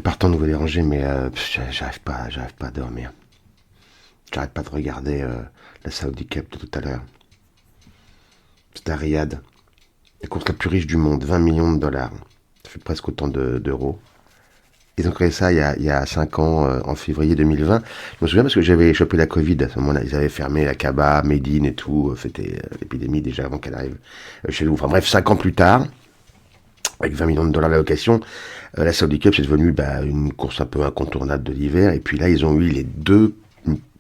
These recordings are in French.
Pardon de vous déranger, mais j'arrive pas à dormir. J'arrête pas de regarder la Saudi Cup de tout à l'heure. C'était à Riyad. La course la plus riche du monde, 20 millions de dollars. Ça fait presque autant d'euros. Ils ont créé ça il y a 5 ans, en février 2020. Je me souviens parce que j'avais chopé la Covid à ce moment-là. Ils avaient fermé la Kaaba, Médine et tout. C'était l'épidémie déjà avant qu'elle arrive chez nous. Enfin bref, 5 ans plus tard, avec 20 millions de dollars d'allocation, la Saudi Cup, c'est devenu une course un peu incontournable de l'hiver. Et puis là, ils ont eu les deux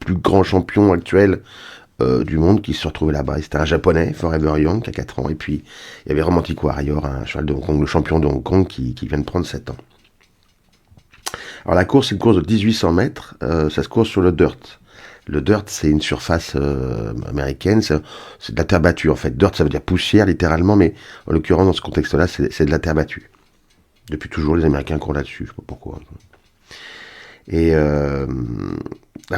plus grands champions actuels du monde qui se sont retrouvés là-bas. C'était un japonais, Forever Young, qui a 4 ans. Et puis, il y avait Romantic Warrior, un cheval de Hong Kong, le champion de Hong Kong, qui vient de prendre 7 ans. Alors la course, c'est une course de 1800 mètres. Ça se court sur le dirt. Le dirt, c'est une surface américaine. C'est de la terre battue, en fait. Dirt, ça veut dire poussière, littéralement. Mais en l'occurrence, dans ce contexte-là, c'est de la terre battue. Depuis toujours, les Américains courent là-dessus. Je sais pas pourquoi. Et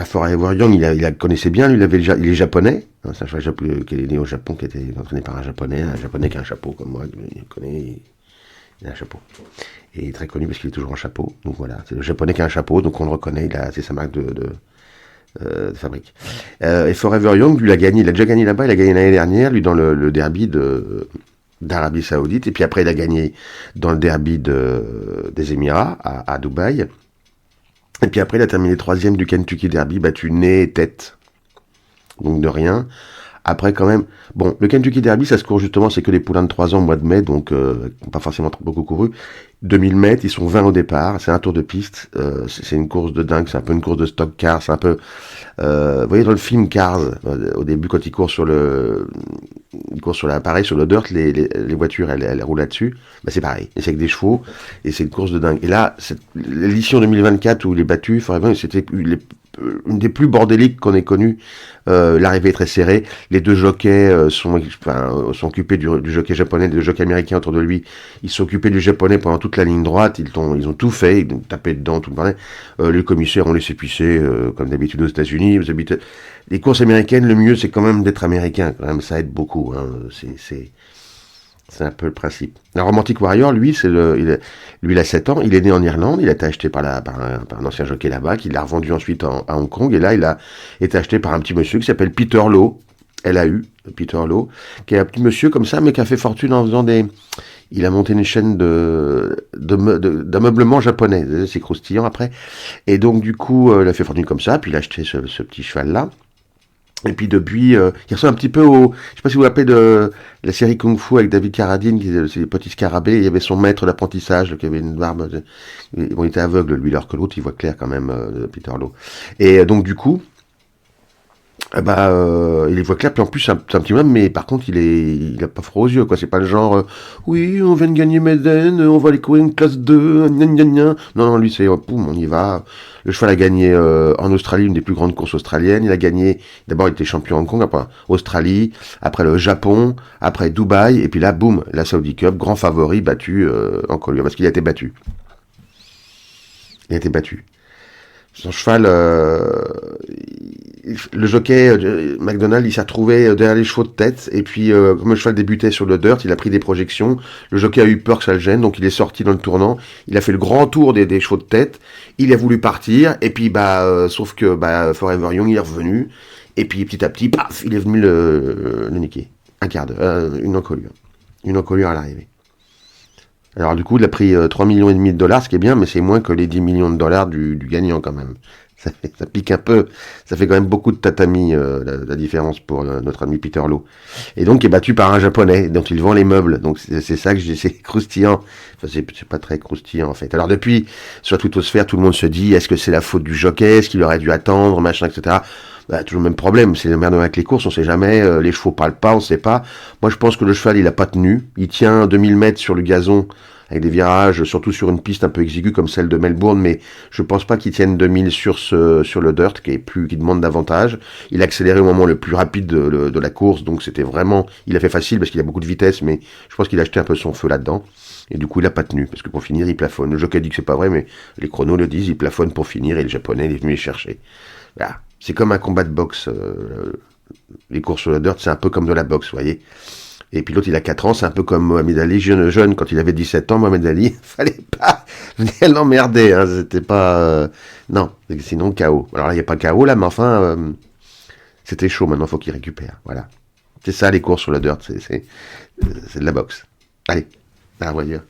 Forever Young, il la connaissait bien. Lui, il est japonais. C'est un cheval qui est né au Japon, qui a été entraîné par un japonais qui a un chapeau, comme moi. Il connaît... Il a un chapeau. Et il est très connu parce qu'il est toujours en chapeau. Donc voilà, c'est le japonais qui a un chapeau, donc on le reconnaît, c'est sa marque de fabrique. Et Forever Young, lui, il a déjà gagné là-bas, il a gagné l'année dernière, lui, dans le derby d'Arabie Saoudite, et puis après, il a gagné dans le derby des Émirats, à Dubaï. Et puis après, il a terminé 3e du Kentucky Derby, battu nez et tête. Donc de rien. Après, quand même, bon, le Kentucky Derby, ça se court justement, c'est que les poulains de 3 ans au mois de mai, donc pas forcément beaucoup couru. 2000 mètres, ils sont 20 au départ, c'est un tour de piste, c'est une course de dingue, c'est un peu une course de stock car, c'est un peu... vous voyez dans le film Cars, au début, quand ils courent sur l'appareil, sur le dirt, les voitures, elles roulent là-dessus, c'est pareil, et c'est avec des chevaux, et c'est une course de dingue. Et là, l'édition 2024 où il est battu, c'était une des plus bordéliques qu'on ait connues. L'arrivée est très serrée. Les deux jockeys sont occupés du jockey japonais, des jockeys américains autour de lui. Ils sont occupés du japonais pendant toute la ligne droite. Ils ont tout fait. Ils ont tapé dedans, tout le bordel. Les commissaires ont laissé pisser, comme d'habitude aux États-Unis. Les courses américaines, le mieux, c'est quand même d'être américain. Quand même, ça aide beaucoup. Hein. C'est un peu le principe. La Romantic Warrior, lui, il a 7 ans, il est né en Irlande, il a été acheté par un ancien jockey là-bas, qui l'a revendu ensuite à Hong Kong, et là, il a été acheté par un petit monsieur qui s'appelle Peter Lowe, Peter Lowe, qui est un petit monsieur comme ça, mais qui a fait fortune en faisant il a monté une chaîne d'ameublement japonais, c'est croustillant après, et donc du coup, il a fait fortune comme ça, puis il a acheté ce petit cheval-là. Et puis depuis, il ressemble un petit peu je sais pas si vous vous rappelez de la série Kung Fu avec David Carradine, c'est les petits scarabées, il y avait son maître d'apprentissage, qui avait une barbe, bon, il était aveugle, lui, alors que l'autre, il voit clair quand même, Peter Lowe. Et donc du coup, il voit clair, puis en plus, c'est un petit homme, mais par contre, il a pas froid aux yeux, quoi. C'est pas le genre, oui, on vient de gagner Maiden, on va aller courir une classe 2, gna gna gna. Non, lui, c'est, poum, on y va. Le cheval a gagné en Australie, une des plus grandes courses australiennes. Il a gagné, d'abord, il était champion à Hong Kong, après Australie, après le Japon, après Dubaï, et puis là, boum, la Saudi Cup, grand favori, battu encore lui, parce qu'il a été battu. Son cheval, le jockey McDonald, il s'est retrouvé derrière les chevaux de tête, et puis comme le cheval débutait sur le dirt, il a pris des projections, le jockey a eu peur que ça le gêne, donc il est sorti dans le tournant, il a fait le grand tour des chevaux de tête, il a voulu partir, et puis sauf que Forever Young, il est revenu, et puis petit à petit, paf, il est venu le niquer. Un quart d'heure, une encolure à l'arrivée. Alors du coup, il a pris 3,5 millions de dollars, ce qui est bien, mais c'est moins que les 10 millions de dollars du gagnant quand même. Ça pique un peu, ça fait quand même beaucoup de tatami, la différence pour notre ami Peter Lowe. Et donc, il est battu par un japonais, dont il vend les meubles. Donc c'est ça que c'est croustillant. Enfin, c'est pas très croustillant en fait. Alors depuis, sur la twittosphère, tout le monde se dit, est-ce que c'est la faute du jockey, est-ce qu'il aurait dû attendre, machin, etc. Toujours le même problème, c'est le merde avec les courses, on sait jamais, les chevaux parlent pas, on sait pas. Moi je pense que le cheval il a pas tenu, il tient 2000 mètres sur le gazon, avec des virages, surtout sur une piste un peu exiguë comme celle de Melbourne, mais je pense pas qu'il tienne 2000 sur le dirt, qui demande davantage. Il a accéléré au moment le plus rapide de la course, donc c'était vraiment, il a fait facile parce qu'il a beaucoup de vitesse, mais je pense qu'il a acheté un peu son feu là-dedans. Et du coup, il a pas tenu, parce que pour finir, il plafonne. Le jockey dit que c'est pas vrai, mais les chronos le disent, il plafonne pour finir, et le japonais, il est venu les chercher. Voilà. C'est comme un combat de boxe. Les courses sur le dirt, c'est un peu comme de la boxe, vous voyez. Et puis l'autre, il a 4 ans, c'est un peu comme Mohamed Ali, jeune, quand il avait 17 ans, Mohamed Ali, fallait pas venir l'emmerder, hein, c'était pas... non, sinon KO. Alors là, il n'y a pas KO, là, mais enfin, c'était chaud, maintenant, faut qu'il récupère, voilà. C'est ça, les courses sur le dirt, c'est de la boxe. Allez, à la voiture.